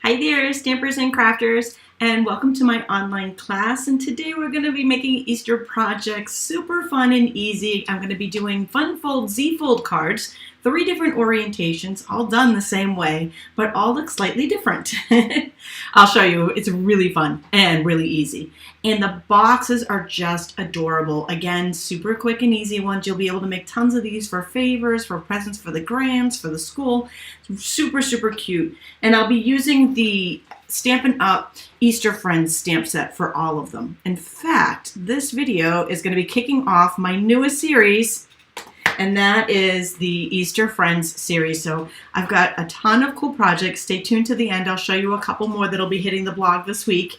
Hi there, stampers and crafters, and welcome to my online class. And today we're going to be making Easter projects super fun and easy. I'm going to be doing fun fold Z-fold cards, 3 different orientations, all done the same way, but all look slightly different. I'll show you. It's really fun and really easy. And the boxes are just adorable. Again, super quick and easy ones. You'll be able to make tons of these for favors, for presents for the grands, for the school. Super, super cute. And I'll be using the Stampin' Up! Easter Friends stamp set for all of them. In fact, this video is going to be kicking off my newest series, and that is the Easter Friends series. So I've got a ton of cool projects. Stay tuned to the end. I'll show you a couple more that'll be hitting the blog this week.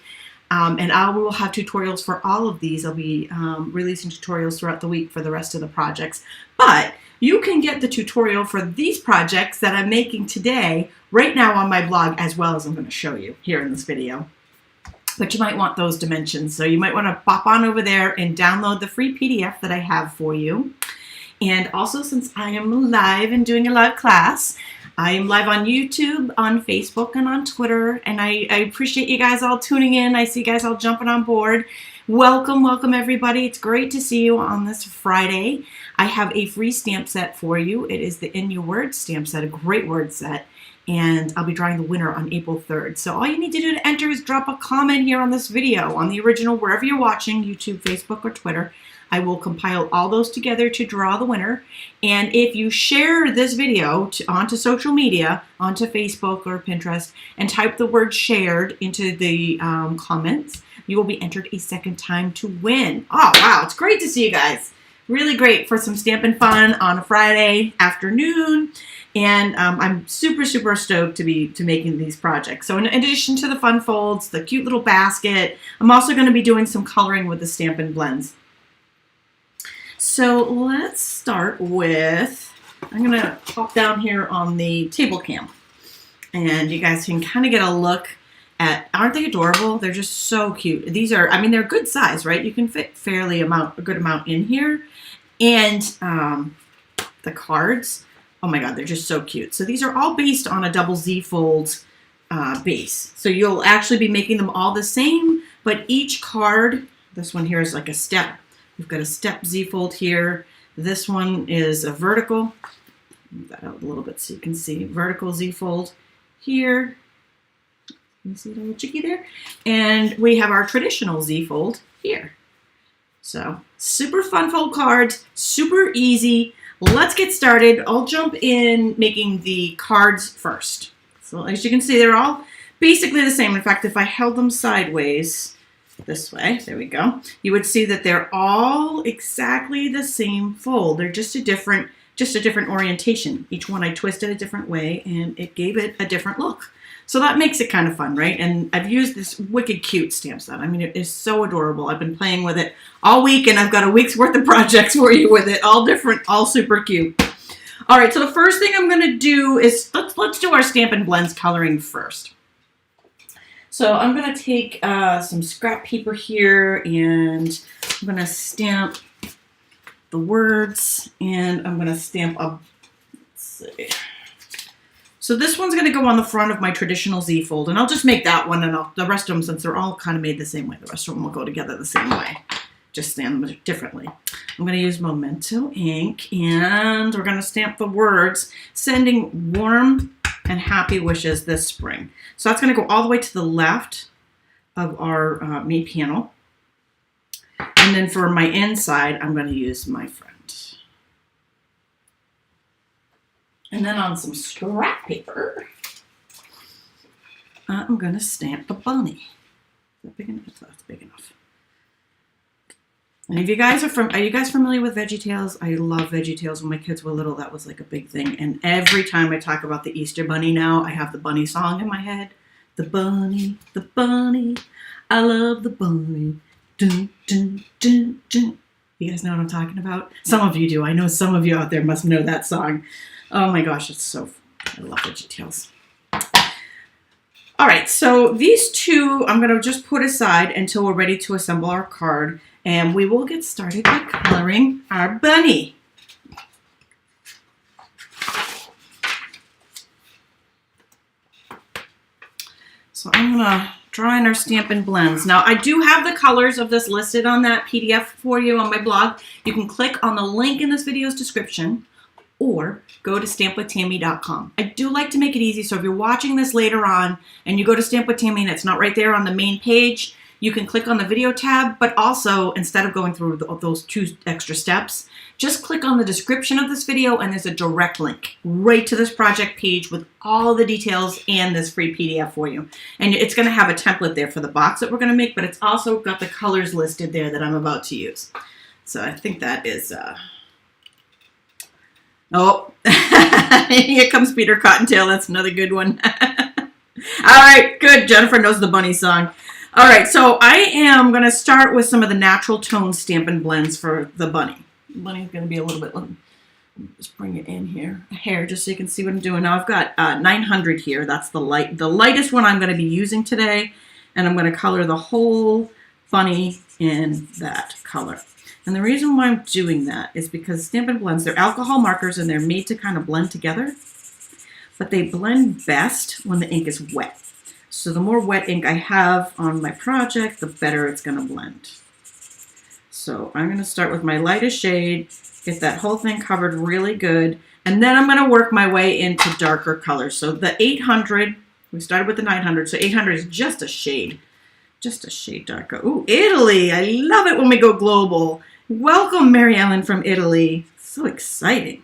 And I will have tutorials for all of these. I'll be releasing tutorials throughout the week for the rest of the projects. But you can get the tutorial for these projects that I'm making today right now on my blog, as well as I'm going to show you here in this video. But you might want those dimensions. So you might want to pop on over there and download the free PDF that I have for you. And also, since I am live and doing a live class, I am live on YouTube, on Facebook, and on Twitter, and I appreciate you guys all tuning in. I see you guys all jumping on board. Welcome, welcome everybody. It's great to see you on this Friday. I have a free stamp set for you. It is the In Your Words stamp set, a great word set, and I'll be drawing the winner on April 3rd. So all you need to do to enter is drop a comment here on this video, on the original, wherever you're watching, YouTube, Facebook, or Twitter. I will compile all those together to draw the winner. And if you share this video onto social media, onto Facebook or Pinterest, and type the word shared into the comments, you will be entered a second time to win. Oh, wow. It's great to see you guys. Really great for some stamping fun on a Friday afternoon. And I'm super, super stoked to be making these projects. So in addition to the fun folds, the cute little basket, I'm also going to be doing some coloring with the Stampin' blends. So let's start with, I'm going to pop down here on the table cam, and you guys can kind of get a look at, aren't they adorable? They're just so cute. These are, I mean, they're good size, right? You can fit a good amount in here. And the cards, oh my God, they're just so cute. So these are all based on a double Z fold base. So you'll actually be making them all the same, but each card, this one here is like a step. We've got a step Z-fold here. This one is a vertical. Move that out a little bit so you can see. Vertical Z-fold here. You see the little chickie there? And we have our traditional Z-fold here. So super fun fold cards, super easy. Let's get started. I'll jump in making the cards first. So as you can see, they're all basically the same. In fact, if I held them sideways, this way, there we go, you would see that they're all exactly the same fold. They're just a different orientation. Each one I twisted a different way, and it gave it a different look. So that makes it kind of fun, right? And I've used this wicked cute stamp set. I mean, it is so adorable. I've been playing with it all week, and I've got a week's worth of projects for you with it, all different, all super cute. All right, so the first thing I'm going to do is let's do our Stampin' Blends coloring first. So I'm going to take some scrap paper here, and I'm going to stamp the words, and I'm going to stamp a, let's see. So this one's going to go on the front of my traditional Z-fold, and I'll just make that one, and the rest of them, since they're all kind of made the same way, the rest of them will go together the same way. Just stamp them differently. I'm going to use Memento ink, and we're going to stamp the words, sending warm and happy wishes this spring. So that's going to go all the way to the left of our main panel. And then for my inside, I'm going to use my friend. And then on some scrap paper, I'm going to stamp the bunny. Is that big enough? That's big enough. And if you guys are you guys familiar with VeggieTales? I love VeggieTales. When my kids were little, that was like a big thing. And every time I talk about the Easter bunny now, I have the bunny song in my head. The bunny, I love the bunny. Dun, dun, dun, dun. You guys know what I'm talking about? Some of you do. I know some of you out there must know that song. Oh my gosh, it's so fun. I love VeggieTales. All right, so these two I'm going to just put aside until we're ready to assemble our card. And we will get started by coloring our bunny. I'm gonna draw in our Stampin' blends. Now, I do have the colors of this listed on that PDF for you on my blog. You can click on the link in this video's description or go to stampwithtami.com. I do like to make it easy, so if you're watching this later on and you go to Stamp with Tami and it's not right there on the main page, you can click on the video tab, but also instead of going through those 2 extra steps, just click on the description of this video and there's a direct link right to this project page with all the details and this free PDF for you. And it's gonna have a template there for the box that we're gonna make, but it's also got the colors listed there that I'm about to use. So I think that is, oh, here comes Peter Cottontail. That's another good one. All right, good. Jennifer knows the bunny song. All right, so I am going to start with some of the natural tone Stampin' blends for the bunny. The bunny's going to be a little bit, let me just bring it in here, a hair, just so you can see what I'm doing. Now I've got 900 here. That's the lightest one I'm going to be using today, and I'm going to color the whole bunny in that color. And the reason why I'm doing that is because Stampin' blends, they're alcohol markers and they're made to kind of blend together, but they blend best when the ink is wet. So the more wet ink I have on my project, the better it's going to blend. So I'm going to start with my lightest shade, get that whole thing covered really good, and then I'm going to work my way into darker colors. So the 800, we started with the 900, so 800 is just a shade darker. Ooh, Italy! I love it when we go global. Welcome, Mary Ellen from Italy. So exciting.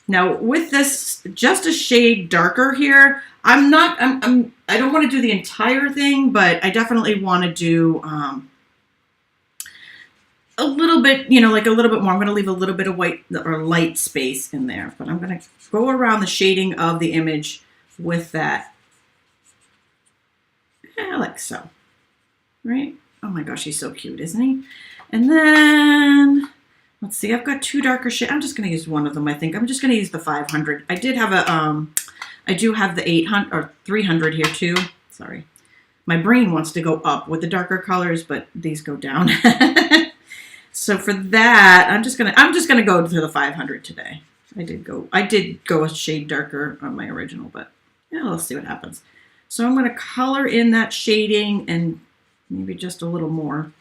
Now with this just a shade darker here, I don't want to do the entire thing, but I definitely want to do a little bit, you know, like a little bit more. I'm going to leave a little bit of white or light space in there, but I'm going to go around the shading of the image with that. Yeah, like so, right? Oh my gosh, he's so cute, isn't he? And then, let's see, I've got 2 darker shades. I'm just going to use one of them, I think. I'm just going to use the 500. I did have a, I do have the 800 or 300 here too. Sorry. My brain wants to go up with the darker colors, but these go down. So for that, I'm just gonna go to the 500 today. I did go a shade darker on my original, but yeah, let's see what happens. So I'm going to color in that shading and maybe just a little more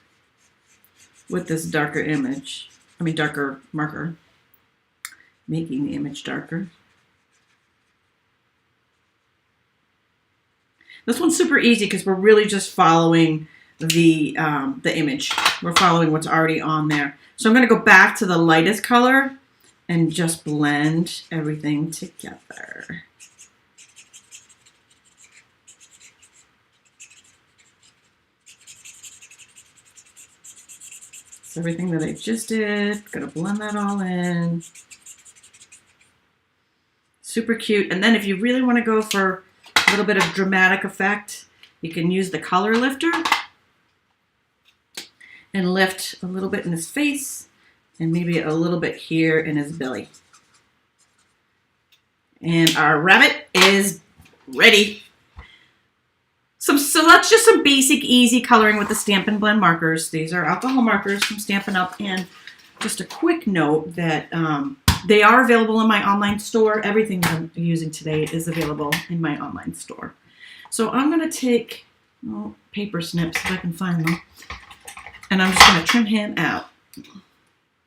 with this darker image. I mean, darker marker, making the image darker. This one's super easy because we're really just following the image. We're following what's already on there. So I'm going to go back to the lightest color and just blend everything together. So everything that I just did, going to blend that all in. Super cute. And then if you really want to go for a little bit of dramatic effect, you can use the color lifter and lift a little bit in his face and maybe a little bit here in his belly. And our rabbit is ready. So that's just some basic, easy coloring with the Stampin' Blend markers. These are alcohol markers from Stampin' Up! And just a quick note that they are available in my online store. Everything that I'm using today is available in my online store. So I'm going to take paper snips if I can find them. And I'm just going to trim him out.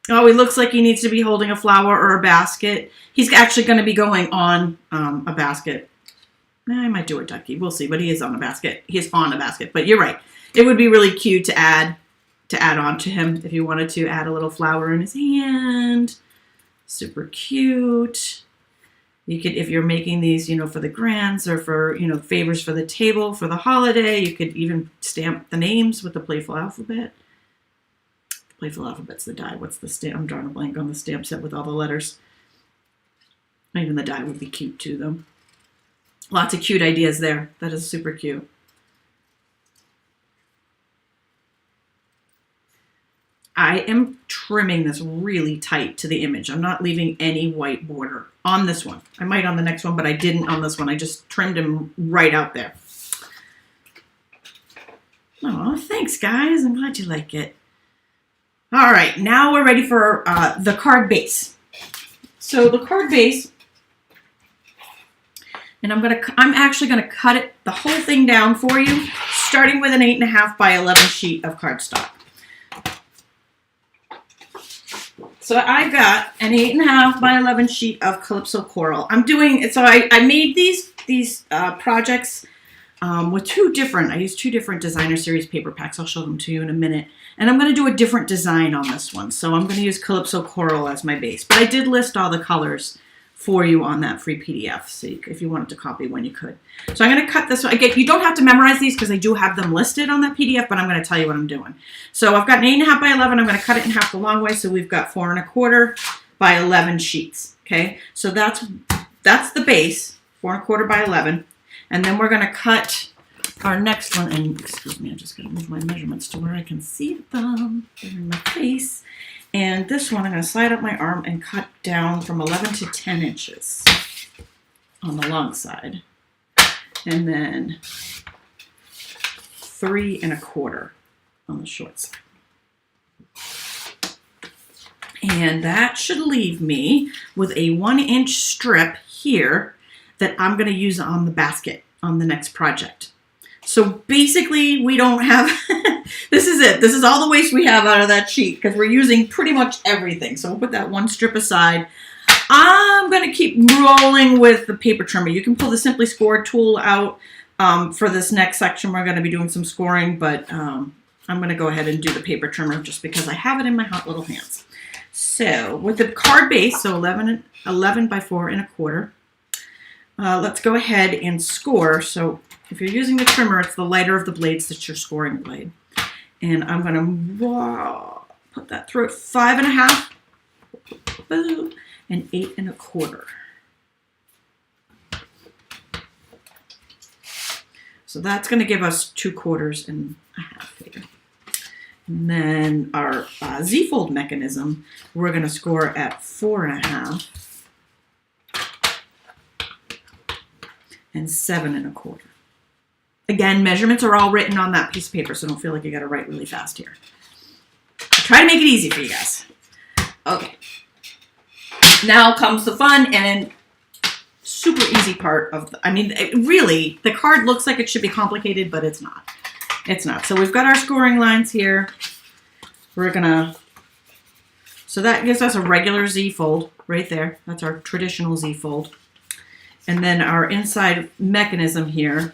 Oh, he looks like he needs to be holding a flower or a basket. He's actually going to be going on a basket. I might do a ducky. We'll see, but he is on a basket. He is on a basket, but you're right. It would be really cute to add on to him if you wanted to add a little flower in his hand. Super cute. You could, if you're making these, you know, for the grands or for, you know, favors for the table for the holiday, you could even stamp the names with the Playful Alphabet. The Playful Alphabet's the die. What's the stamp? I'm drawing a blank on the stamp set with all the letters. Even the die would be cute too, though. Lots of cute ideas there. That is super cute. I am trimming this really tight to the image. I'm not leaving any white border on this one. I might on the next one, but I didn't on this one. I just trimmed him right out there. Oh, thanks, guys. I'm glad you like it. All right, now we're ready for the card base. So the card base, And I'm actually gonna cut it, the whole thing down for you, starting with an 8.5 by 11 sheet of cardstock. So I've got an 8.5 by 11 sheet of Calypso Coral. I'm doing, so I made these projects with I used two different designer series paper packs. I'll show them to you in a minute. And I'm going to do a different design on this one. So I'm going to use Calypso Coral as my base. But I did list all the colors for you on that free PDF, so if you wanted to copy one, you could. So I'm going to cut this one. Again, you don't have to memorize these because I do have them listed on that PDF, but I'm going to tell you what I'm doing. So I've got an 8.5 by 11. I'm going to cut it in half the long way, so we've got 4.25 by 11 sheets. Okay, so that's the base, 4.25 by 11, and then we're going to cut our next one. And excuse me, I'm just going to move my measurements to where I can see them. They're in my face. And this one, I'm going to slide up my arm and cut down from 11 to 10 inches on the long side. And then 3.25 on the short side. And that should leave me with a 1-inch strip here that I'm going to use on the basket on the next project. So basically, we don't have, this is it. This is all the waste we have out of that sheet because we're using pretty much everything. So we'll put that one strip aside. I'm going to keep rolling with the paper trimmer. You can pull the Simply Score tool out for this next section. We're going to be doing some scoring, but I'm going to go ahead and do the paper trimmer just because I have it in my hot little hands. So with the card base, so 11 by 4.25, let's go ahead and score. So if you're using the trimmer, it's the lighter of the blades that's your scoring blade. And I'm going to put that through at 5.5 and 8.25. So that's going to give us 2.25 here. And then our Z-fold mechanism, we're going to score at 4.5 and 7.25. Again, measurements are all written on that piece of paper, so don't feel like you got to write really fast here. I try to make it easy for you guys. Okay. Now comes the fun and super easy part of really, the card looks like it should be complicated, but it's not. It's not. So we've got our scoring lines here. So that gives us a regular Z-fold right there. That's our traditional Z-fold. And then our inside mechanism here,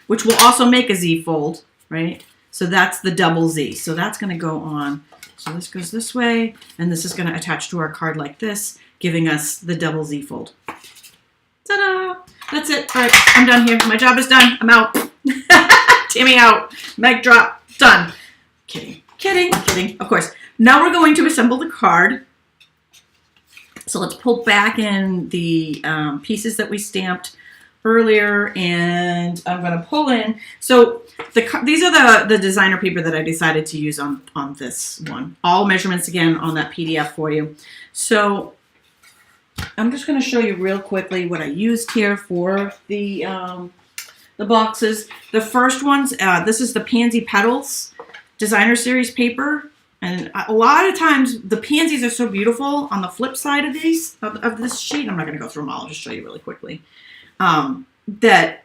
which will also make a Z-fold, right? So that's the double Z. So that's going to go on. So this goes this way, and this is going to attach to our card like this, giving us the double Z-fold. Ta-da! That's it. All right, I'm done here. My job is done. I'm out. Tami out. Mic drop. Done. Kidding. Kidding. Kidding. Of course. Now we're going to assemble the card. So let's pull back in the pieces that we stamped earlier, and I'm going to pull in. So these are the designer paper that I decided to use on this one. All measurements again on that PDF for you. So I'm just going to show you real quickly what I used here for the boxes. The first ones, this is the Pansy Petals designer series paper. And a lot of times the pansies are so beautiful on the flip side of these, of this sheet. I'm not going to go through them all. I'll just show you really quickly. That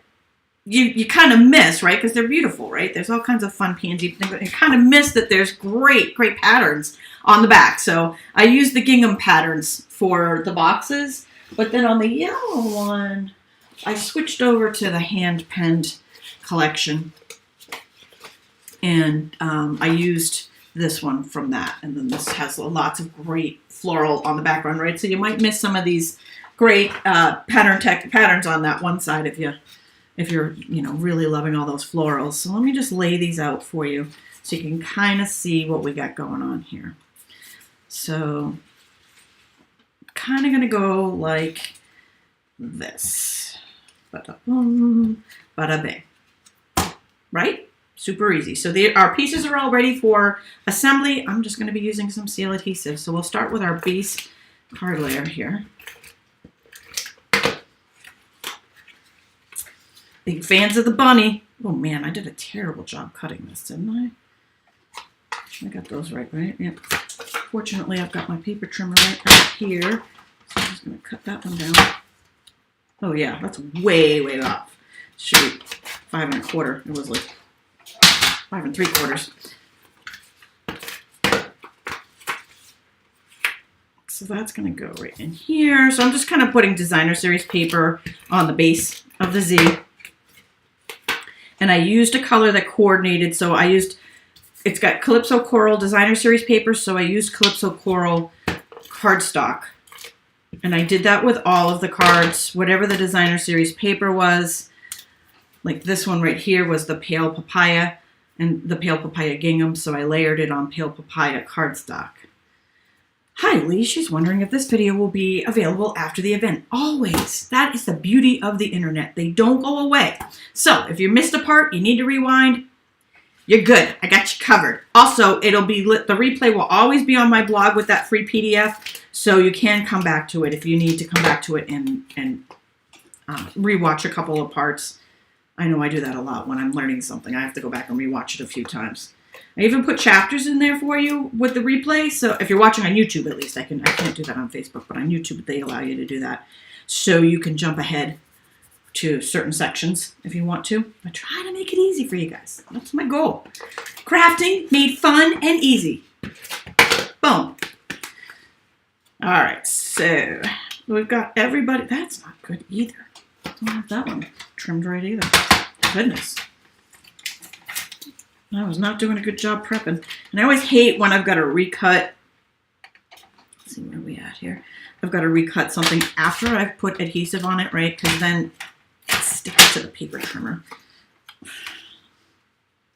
you kind of miss, right? Because they're beautiful, right? There's all kinds of fun pansy. You kind of miss that there's great patterns on the back. So I used the gingham patterns for the boxes. But then on the yellow one, I switched over to the hand-penned collection. And I used this one from that, and then this has lots of great floral on the background, right? So you might miss some of these great patterns on that one side if you're really loving all those florals. So let me just lay these out for you so you can kind of see what we got going on here. So kind of going to go like this, bada boom, bada bing, right? Super easy. So our pieces are all ready for assembly. I'm just going to be using some seal adhesive. So we'll start with our base card layer here. Big fans of the bunny. Oh man, I did a terrible job cutting this, didn't I? I got those right? Yep. Fortunately, I've got my paper trimmer right here. So I'm just going to cut that one down. Oh yeah, that's way, way off. Shoot, 5 1/4. It was like 5 3/4. So that's going to go right in here. So I'm just kind of putting designer series paper on the base of the Z. And I used a color that coordinated. So I used, it's got Calypso Coral designer series paper. So I used Calypso Coral cardstock. And I did that with all of the cards, whatever the designer series paper was. Like this one right here was the Pale Papaya and the Pale Papaya Gingham. So I layered it on Pale Papaya cardstock. Hi, Lee. She's wondering if this video will be available after the event. Always. That is the beauty of the internet. They don't go away. So if you missed a part, you need to rewind, you're good. I got you covered. Also, it'll be the replay will always be on my blog with that free PDF, so you can come back to it if you need to come back to it and rewatch a couple of parts. I know I do that a lot when I'm learning something. I have to go back and rewatch it a few times. I even put chapters in there for you with the replay. So if you're watching on YouTube, at least I can't do that on Facebook, but on YouTube they allow you to do that. So you can jump ahead to certain sections if you want to. I try to make it easy for you guys. That's my goal. Crafting made fun and easy. Boom. All right, so we've got everybody. That's not good either. I don't have that one trimmed right either. Goodness. I was not doing a good job prepping. And I always hate when I've got to recut. Let's see where we at here. I've got to recut something after I've put adhesive on it, right? Because then it's sticking to the paper trimmer.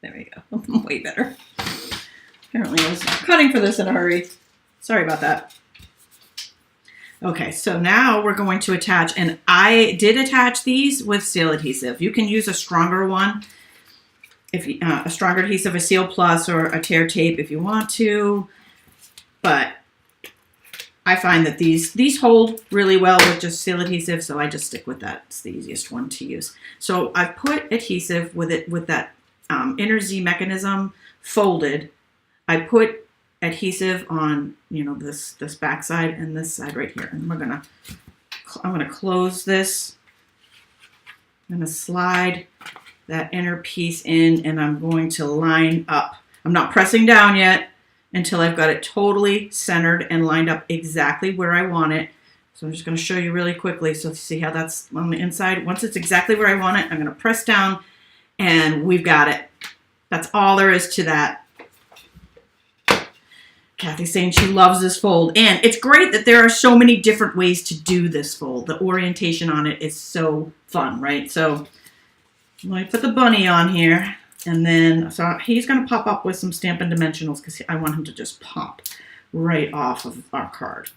There we go. Way better. Apparently I was cutting for this in a hurry. Sorry about that. Okay, so now we're going to attach, and I did attach these with seal adhesive. You can use a stronger one. If you, a stronger adhesive, a Seal Plus or a tear tape if you want to, but I find that these hold really well with just seal adhesive, so I just stick with that. It's the easiest one to use. So I put adhesive with that inner Z mechanism folded. I put adhesive on this back side and this side right here, and I'm gonna close this. I'm gonna slide that inner piece in, and I'm going to line up. I'm not pressing down yet until I've got it totally centered and lined up exactly where I want it. So I'm just going to show you really quickly. So see how that's on the inside. Once it's exactly where I want it, I'm going to press down, and we've got it. That's all there is to that. Kathy's saying she loves this fold, and it's great that there are so many different ways to do this fold. The orientation on it is so fun, right? So I put the bunny on here, and then so he's going to pop up with some Stampin' Dimensionals because I want him to just pop right off of our card.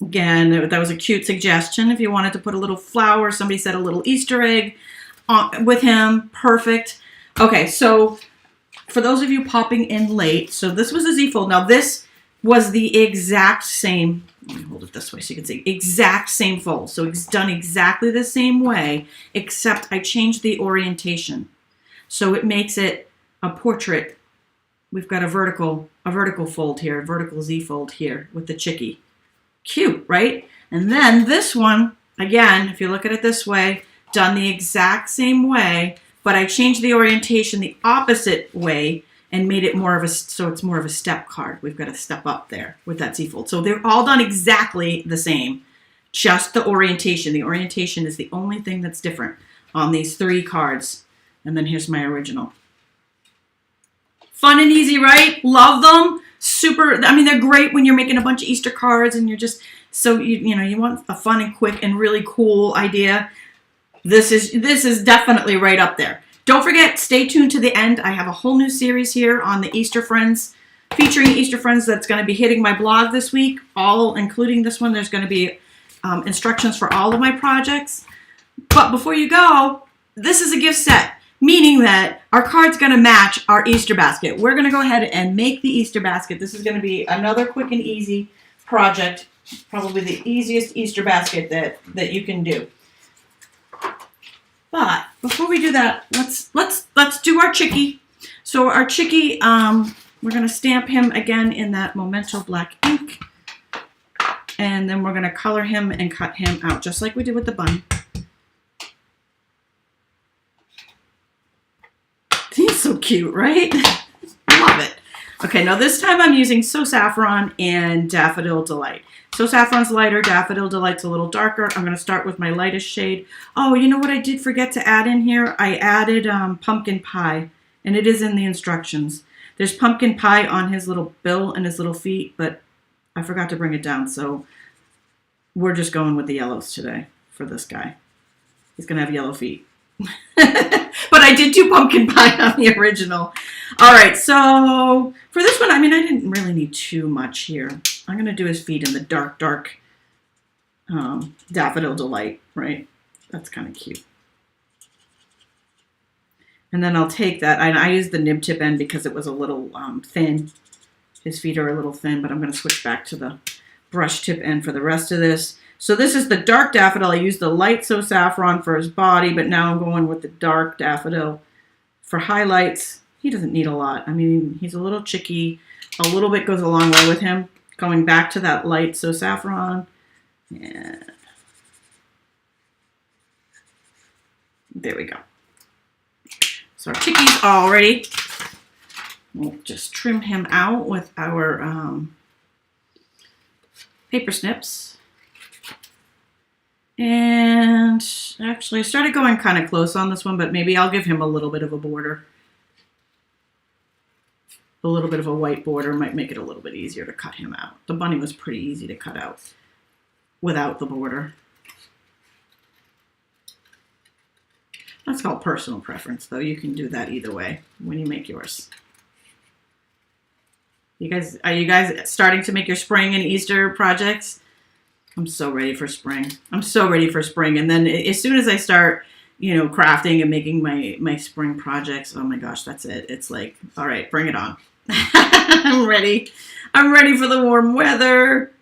Again, that was a cute suggestion. If you wanted to put a little flower, somebody said a little Easter egg with him, perfect. Okay, so for those of you popping in late, so this was a Z fold. Now this was the exact same. Let me hold it this way so you can see. Exact same fold. So it's done exactly the same way, except I changed the orientation. So it makes it a portrait. We've got a vertical fold here, a vertical Z fold here with the chickie. Cute, right? And then this one, again, if you look at it this way, done the exact same way, but I changed the orientation the opposite way and made it more of so it's more of a step card. We've got a step up there with that Z fold. So they're all done exactly the same, just the orientation. The orientation is the only thing that's different on these 3 cards. And then here's my original. Fun and easy, right? Love them. Super, I mean, they're great when you're making a bunch of Easter cards and you're just, so you want a fun and quick and really cool idea. This is definitely right up there. Don't forget, stay tuned to the end. I have a whole new series here on the Easter Friends, featuring Easter Friends that's going to be hitting my blog this week, all including this one. There's going to be instructions for all of my projects. But before you go, this is a gift set, meaning that our card's going to match our Easter basket. We're going to go ahead and make the Easter basket. This is going to be another quick and easy project, probably the easiest Easter basket that you can do. But before we do that, let's do our chickie. So our chickie, We're going to stamp him again in that Memento black ink. And then we're going to color him and cut him out, just like we did with the bunny. He's so cute, right? Love it. Okay, now this time I'm using So Saffron and Daffodil Delight. So Saffron's lighter, Daffodil Delight's a little darker. I'm going to start with my lightest shade. Oh, you know what I did forget to add in here? I added pumpkin pie, and it is in the instructions. There's pumpkin pie on his little bill and his little feet, but I forgot to bring it down, so we're just going with the yellows today for this guy. He's going to have yellow feet. But I did do pumpkin pie on the original. All right, so for this one, I mean, I didn't really need too much here. I'm going to do his feet in the dark, dark Daffodil Delight, right? That's kind of cute. And then I'll take that, and I used the nib tip end because it was a little thin. His feet are a little thin, but I'm going to switch back to the brush tip end for the rest of this. So this is the dark daffodil. I used the light So Saffron for his body, but now I'm going with the dark daffodil for highlights. He doesn't need a lot. I mean, he's a little chicky. A little bit goes a long way with him. Going back to that light So Saffron. Yeah. There we go. So our chicky's all ready. We'll just trim him out with our paper snips. And actually, I started going kind of close on this one, but maybe I'll give him a little bit of a border. A little bit of a white border might make it a little bit easier to cut him out. The bunny was pretty easy to cut out without the border. That's called personal preference, though. You can do that either way when you make yours. Are you guys starting to make your spring and Easter projects? I'm so ready for spring. I'm so ready for spring. And then as soon as I start, you know, crafting and making my spring projects, oh my gosh, that's it. It's like, all right, bring it on. I'm ready. I'm ready for the warm weather.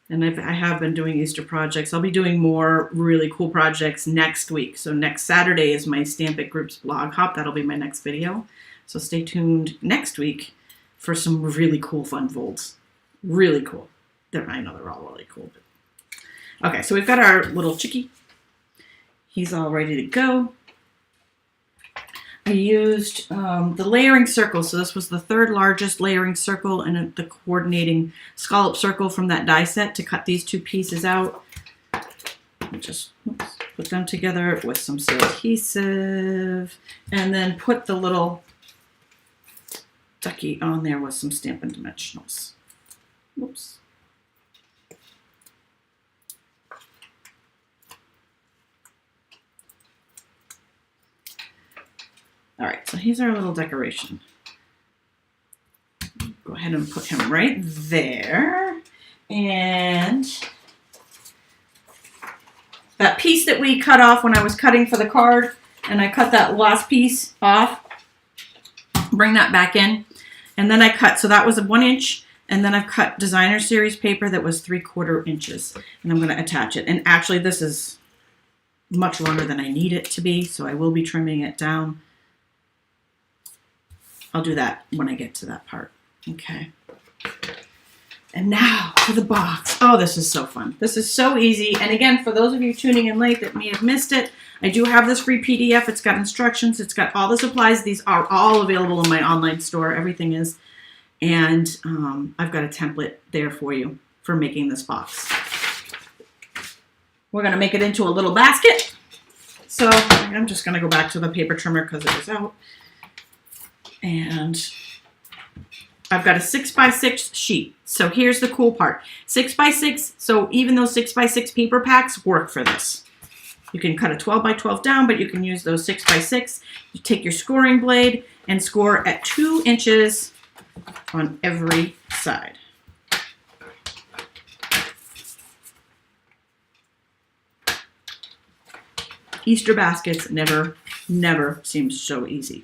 And I have been doing Easter projects. I'll be doing more really cool projects next week. So next Saturday is my Stamp It Group's blog hop. That'll be my next video. So stay tuned next week for some really cool fun folds. Really cool. I know they're all really cool. But... Okay, so we've got our little chickie. He's all ready to go. I used the layering circle. So this was the third largest layering circle and the coordinating scallop circle from that die set to cut these two pieces out. And just put them together with some adhesive and then put the little ducky on there with some Stampin' Dimensionals. Whoops. All right, so here's our little decoration. Go ahead and put him right there. And that piece that we cut off when I was cutting for the card, and I cut that last piece off, bring that back in. And then I cut, so that was a 1 inch, and then I've cut designer series paper that was 3/4 inches. And I'm gonna attach it. And actually this is much longer than I need it to be, so I will be trimming it down. I'll do that when I get to that part. Okay. And now for the box. Oh, this is so fun. This is so easy. And again, for those of you tuning in late that may have missed it, I do have this free PDF. It's got instructions. It's got all the supplies. These are all available in my online store. Everything is. And I've got a template there for you for making this box. We're going to make it into a little basket. So I'm just going to go back to the paper trimmer because it was out. And I've got a 6x6 sheet. So here's the cool part. 6x6, so even those 6x6 paper packs work for this. You can cut a 12x12 down, but you can use those 6x6. You take your scoring blade and score at 2 inches on every side. Easter baskets never seems so easy.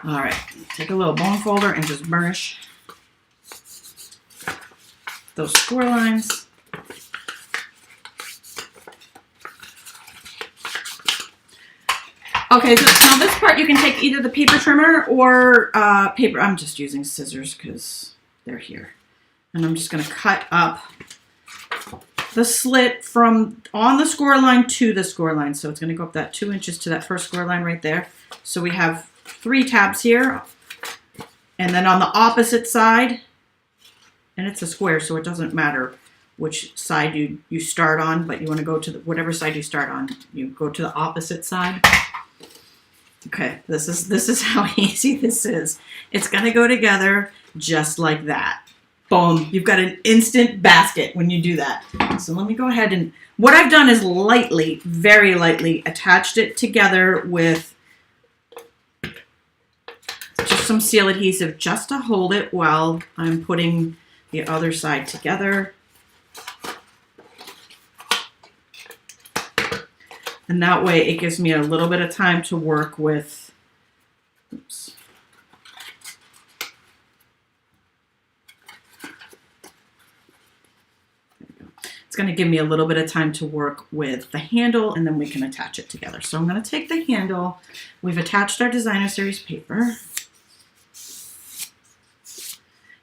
All right, take a little bone folder and just burnish those score lines. Okay, so now this part you can take either the paper trimmer or paper. I'm just using scissors because they're here. And I'm just going to cut up the slit from on the score line to the score line. So it's going to go up that 2 inches to that first score line right there. So we have 3 tabs here. And then on the opposite side, and it's a square, so it doesn't matter which side you start on, but you want to go to whatever side you start on. You go to the opposite side. Okay, this is how easy this is. It's gonna go together just like that. Boom, you've got an instant basket when you do that. So let me go ahead and, what I've done is lightly, very lightly attached it together with just some seal adhesive just to hold it while I'm putting the other side together. And that way it gives me a little bit of time to work with, oops. There we go. It's going to give me a little bit of time to work with the handle, and then we can attach it together. So I'm going to take the handle. We've attached our designer series paper.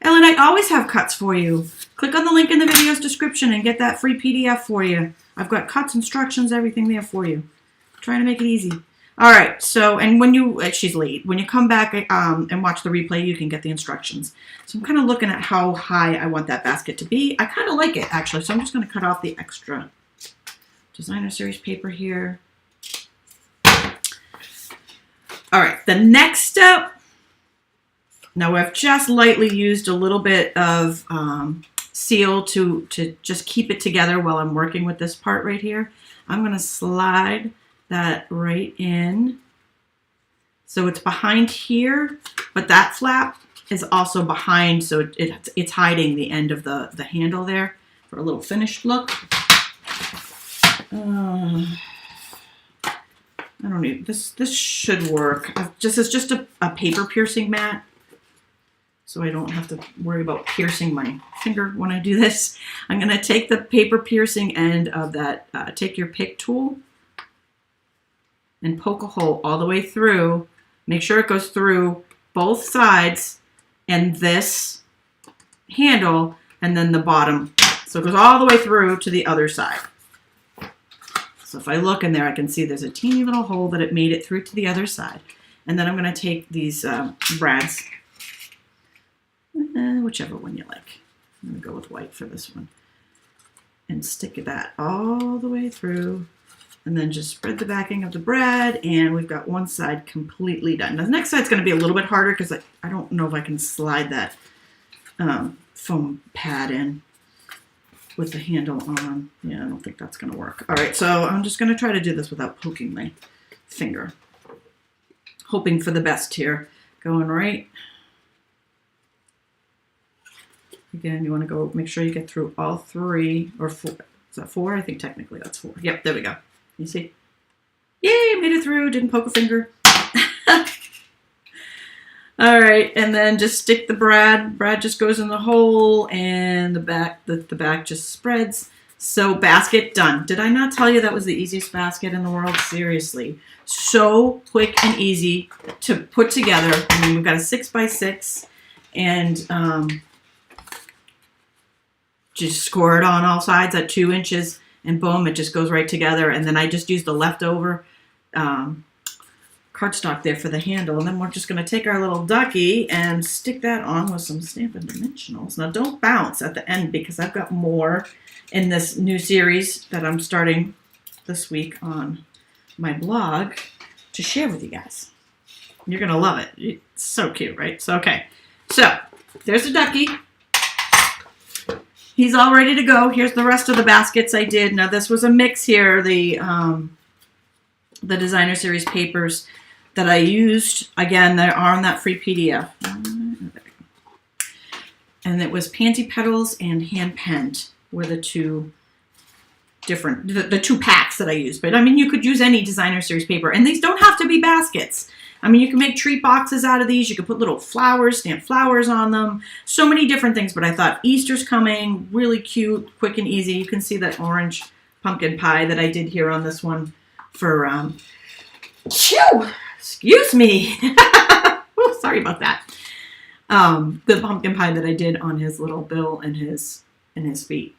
Ellen, I always have cuts for you. Click on the link in the video's description and get that free PDF for you. I've got cuts, instructions, everything there for you. I'm trying to make it easy. All right, so, and when you, she's late. When you come back and watch the replay, you can get the instructions. So I'm kind of looking at how high I want that basket to be. I kind of like it, actually, so I'm just going to cut off the extra designer series paper here. All right, the next step, now I've just lightly used a little bit of seal to just keep it together while I'm working with this part right here. I'm going to slide that right in. So it's behind here, but that flap is also behind, so it's hiding the end of the handle there for a little finished look. I don't know, this should work. It's just a paper piercing mat, so I don't have to worry about piercing my finger when I do this. I'm going to take the paper piercing end of that, take your pick tool and poke a hole all the way through. Make sure it goes through both sides and this handle and then the bottom. So it goes all the way through to the other side. So if I look in there, I can see there's a teeny little hole that it made it through to the other side. And then I'm going to take these brads, whichever one you like. I'm going to go with white for this one. And stick that all the way through. And then just spread the backing of the brad, and we've got one side completely done. Now the next side's going to be a little bit harder because I don't know if I can slide that foam pad in with the handle on. Yeah, I don't think that's going to work. All right, so I'm just going to try to do this without poking my finger. Hoping for the best here. Going right. Again, you want to go, make sure you get through all 3 or 4. Is that 4? I think technically that's 4. Yep, there we go. You see? Yay, made it through, didn't poke a finger. All right, and then just stick the brad. Brad just goes in the hole, and the back just spreads. So basket done. Did I not tell you that was the easiest basket in the world? Seriously. So quick and easy to put together. I mean, we've got a 6x6, and just score it on all sides at 2 inches. And boom, it just goes right together. And then I just used the leftover cardstock there for the handle. And then we're just going to take our little ducky and stick that on with some Stampin' Dimensionals. Now don't bounce at the end because I've got more in this new series that I'm starting this week on my blog to share with you guys. You're going to love it. It's so cute, right? So, okay. So there's the ducky. He's all ready to go. Here's the rest of the baskets I did. Now this was a mix here. The designer series papers that I used, again, they are on that free PDF. And it was Pansy Petals and Hand Penned were the two different, the 2 packs that I used. But I mean, you could use any designer series paper, and these don't have to be baskets. I mean, you can make treat boxes out of these. You can put little flowers, stamp flowers on them. So many different things. But I thought Easter's coming, really cute, quick and easy. You can see that orange pumpkin pie that I did here on this one for Phew! Excuse me. Oh, sorry about that. The pumpkin pie that I did on his little bill and his feet.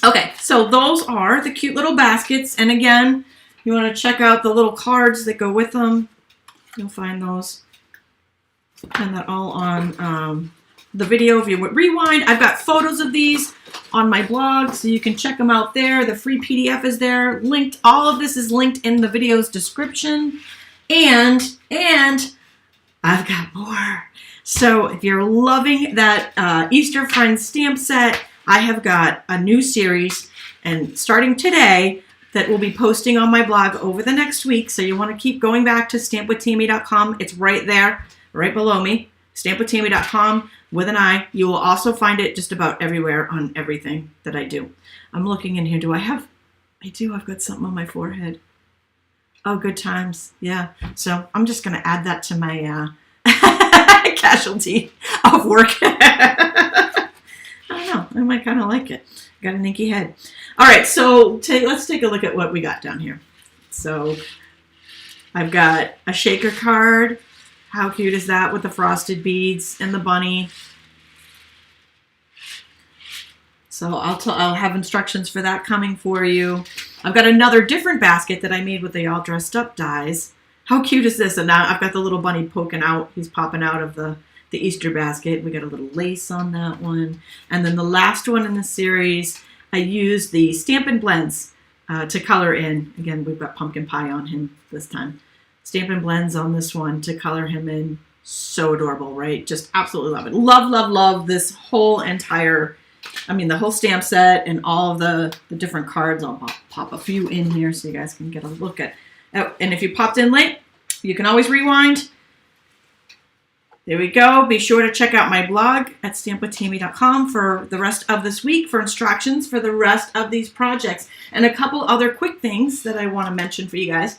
Okay, so those are the cute little baskets. And again, you want to check out the little cards that go with them. You'll find those. And that all on the video. If you would rewind, I've got photos of these on my blog, so you can check them out there. The free PDF is there. Linked. All of this is linked in the video's description. And I've got more. So if you're loving that Easter Friends stamp set, I have got a new series, and starting today, that will be posting on my blog over the next week. So you want to keep going back to stampwithtami.com. It's right there, right below me. Stampwithtami.com with an I. You will also find it just about everywhere on everything that I do. I'm looking in here. I do. I've got something on my forehead. Oh, good times. Yeah. So I'm just going to add that to my casualty of work. I don't know. I might kind of like it. Got an inky head. All right. So let's take a look at what we got down here. So I've got a shaker card. How cute is that with the frosted beads and the bunny? So I'll have instructions for that coming for you. I've got another different basket that I made with the all dressed up dies. How cute is this? And now I've got the little bunny poking out. He's popping out of the Easter basket. We got a little lace on that one. And then the last one in the series, I used the Stampin' blends to color in. Again, we've got pumpkin pie on him this time. Stampin' blends on this one to color him in. So adorable, right? Just absolutely love it. Love, love, love this whole entire, the whole stamp set and all of the different cards. I'll pop a few in here so you guys can get a look at. And if you popped in late, you can always rewind. There we go. Be sure to check out my blog at stampwithtami.com for the rest of this week for instructions for the rest of these projects. And a couple other quick things that I want to mention for you guys.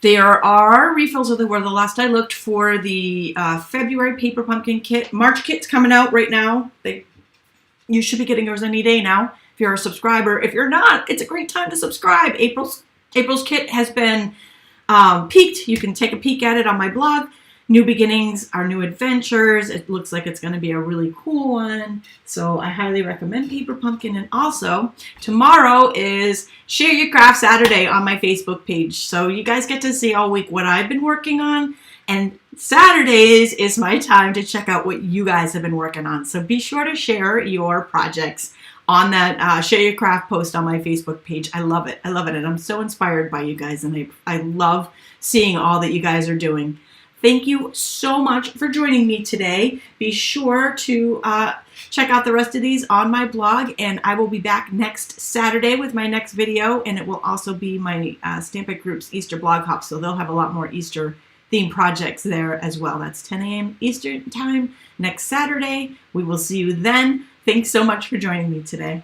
There are refills of the last I looked for the February paper pumpkin kit. March kit's coming out right now. You should be getting yours any day now if you're a subscriber. If you're not, it's a great time to subscribe. April's kit has been peaked. You can take a peek at it on my blog. New beginnings are new adventures. It looks like it's going to be a really cool one. So I highly recommend Paper Pumpkin. And also, tomorrow is Share Your Craft Saturday on my Facebook page. So you guys get to see all week what I've been working on. And Saturdays is my time to check out what you guys have been working on. So be sure to share your projects on that Share Your Craft post on my Facebook page. I love it. I love it. And I'm so inspired by you guys. And I love seeing all that you guys are doing. Thank you so much for joining me today. Be sure to check out the rest of these on my blog, and I will be back next Saturday with my next video, and it will also be my Stampin' Group's Easter blog hop, so they'll have a lot more Easter themed projects there as well. That's 10 a.m. Eastern time next Saturday. We will see you then. Thanks so much for joining me today.